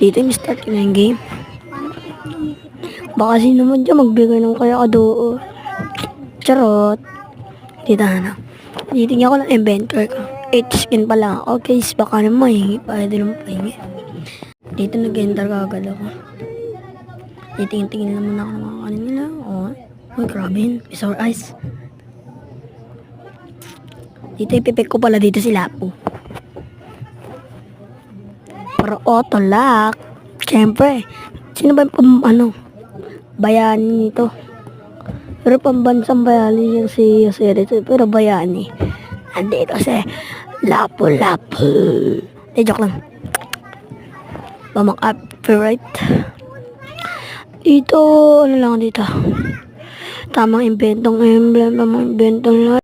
Dito yung start ko na yung game. Baka sino naman dyan magbigay ng kaya ka doon. Charot. Dito na. Titingnan ko ng inventor ko. 8 skin pa lang. Okay, baka naman mahingi. Pwede naman pahingi. Dito nag-enter ka agad ako. Titingin naman ako ng mga kanin nila. Oh, grabe yun. Sour ice. Dito ipipik ko pala dito si Lapu. Para auto lock. Siyempre. Sino ba yung bayani nito? Pero pambansang bayani yan si Rito. Pero bayani. Andito si Lapu. Joke lang. Bamang copyright. Dito, ano lang dito. Tamang inventong emblem. Tamang inventong